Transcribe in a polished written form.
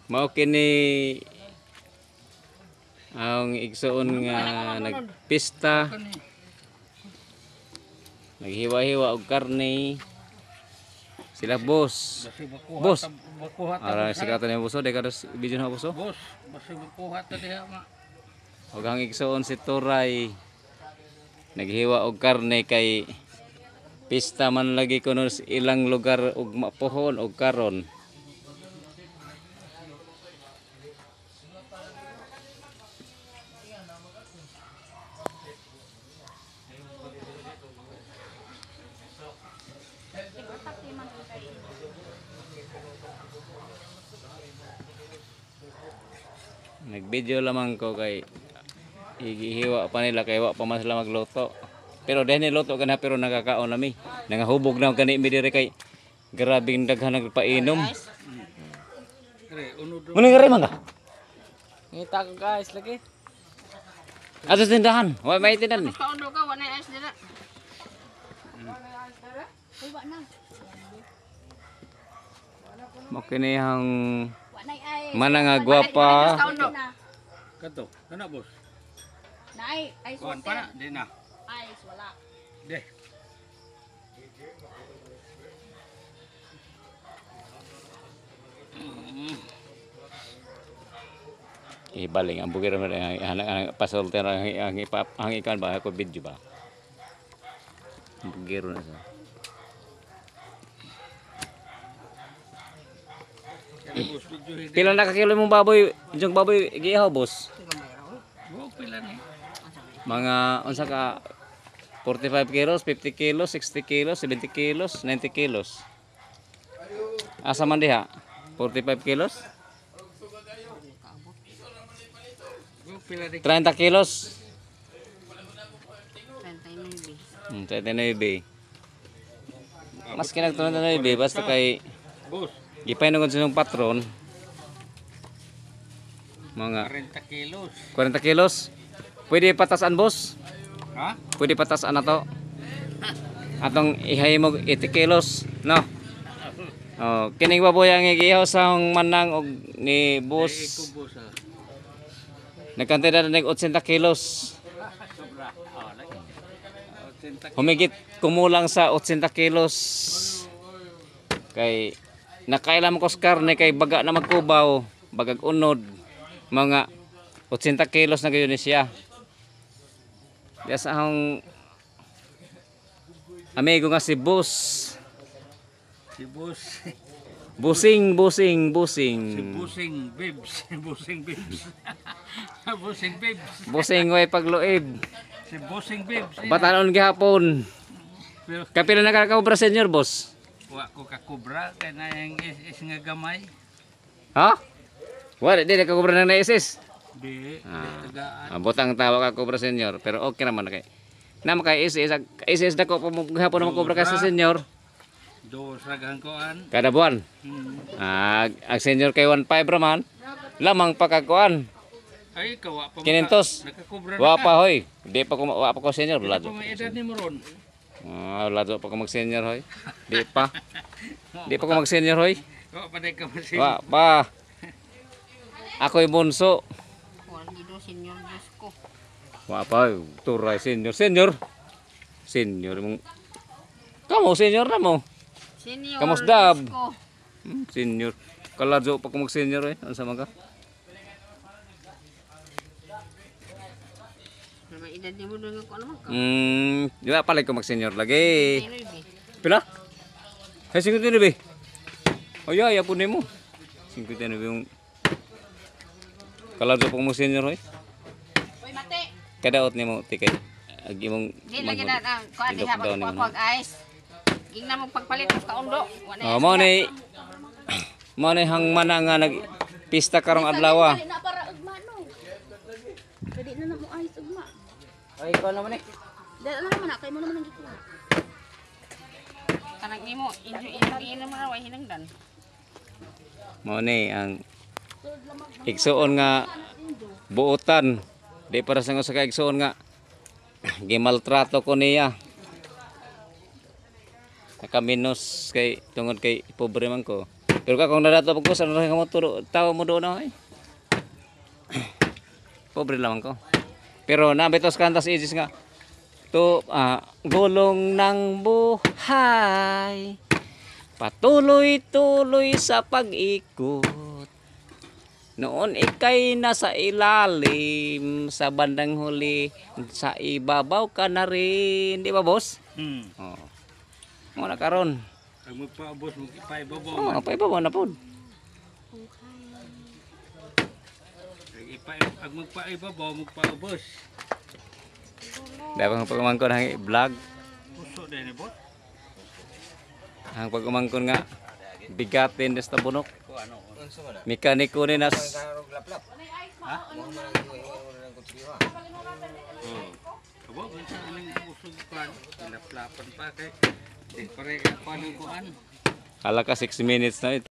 Mao kini ang igsoon nga nagpista. Naghiwa-hiwa og karne. Sila boss. Boss. Ara sikatan ni boss, deka dos video na boss. Boss, basta magkuha ta diha ma. Og ang igsoon si Turay. Naghiwa og karne kay pista man lagi kuno sa ilang lugar og mapuhon og karon. Nagvideo lamang ko kay ihiwa pa nila kay wa pa man sila magluto. Pero dahil niluto ka na pero nakakaon nami. Nangahubog na kani mi diri kay grabing daghan nagpainom. Muna nga rin mga. Ngita ko guys lagi. Ato tindahan. Wa may tindahan ni. Kaundo ka, wala ice dila. Makinihang mana nga gwapa. Kato, kana boss. Nay, ice Kuan pa na, di na. Ice, wala. De. Ibaling ang bugir man ang pasolter ang ikan ba ako video ba. Bugir na sa. Pila na ka kilo mong baboy, jong baboy gihaw boss. Wo pila ni. Mga unsa ka 45 kilos, 50 kilos, 60 kilos, 70 kilos, 90 kilos. Asa man diha? 45 kilos? Wo pila di. 30 kilos? 39. 39. Mas kinag 39 basta kay Boss, gipainungon sa inyong patron mga 40 kilos. 40 kilos. Pwede patasan boss? Ha? Pwede patasan na to. Atong ihay mo 80 kilos, no? Oh, kining baboy ang igihaw sa manang og ni Iko boss. boss ha. Nagkantidad na 80 kilos. Sobra. Oh, lagi. 80 Humigit kumulang sa 80 kilos. Kay nakailam ko sa karne kay baga na magkubaw, bagag unod. Mga 80 kilos na gayon ni siya. Biasa ang amigo nga si Boss. si boss. Busing. Si Busing Bibs. Busing Bibs. Busing Bibs. Busing way pagluib. Si Busing Bibs. Batanon gihapon. Pero Kapila na kakobra senior boss? wa ko kakubra kay na yung is nga gamay. Ha? Wala di kakobra na naisis. Di, tagaan. Botang tawa ka cobra senior pero okay naman kay. Nama kay isis dako pa gihapon na cobra ka sa senior Dos ragang koan. kada buwan. Ang senior kay 1.5 raman. Lamang pa kakuan. Ay kawa pa. 500. Nakakubra na. Wa pa hoy. Di pa ko senior Wala lado. pa may edad ni mo ron. Lado pa ko mag senior hoy. Di pa. Di pa ko mag senior hoy. Kawa pa day ka masin. Wa pa. Ako'y bunso. Wala dito, senior Diyos ko. Wa pa Turay senior mong kamo senior na mo. Senior Kamus dab. Diyos ko. Senior. Kaladyo pa ko mag senior eh. Ano sa mga? May edad niyo mo doon ko naman ka. Di ba pala ko mag senior lagi. Senior be. Pila? Hay 59 be. Oh ya po nimo. 59 yung kaladyo pa ko mag senior eh. Uy, mate. Kadaot nimo tikay. Agi mong Di lagi na ang kuha diha Ilok daw ni pag ice. Ging na mo pagpalit ng kaundo. Wala Oh, mo ni hang mana nga nag pista karong adlaw. Dali na para ugma no. Dali na mo ice ugma. Ay ko naman eh. Dali na naman kay mo naman ang gikuha. Kanang imo, injo naman ra way hinangdan. Mo ni ang igsuon nga buotan. Di para sa nga igsuon nga gimaltrato ko niya. Nakaminos kay tungod kay pobre man ko. Pero kung nadato pag ko sa nang mo turo tawo mo doon ay. Pobre lamang ko. Pero nabitos kantas isis nga gulong ng buhay. Patuloy-tuloy sa pag-ikot. Noon ikay nasa ilalim, sa bandang huli, sa ibabaw ka na rin. Di ba, boss? Oo. Muna karon. Ang magpaabos, magpaibabaw Oo, man. paibabaw na po. Ang magpaibabaw, magpaabos. Dapat ang pagumangkon ang vlog. Puso din, boss. Ang pagumangkon nga, bigatin des tabunok. Mekaniko ni nas. Ha? Abo, kung saan ang usog kan, laplapan pa kay. Di pare ka pa ng kuan. Kala ka 6 minutes na ito.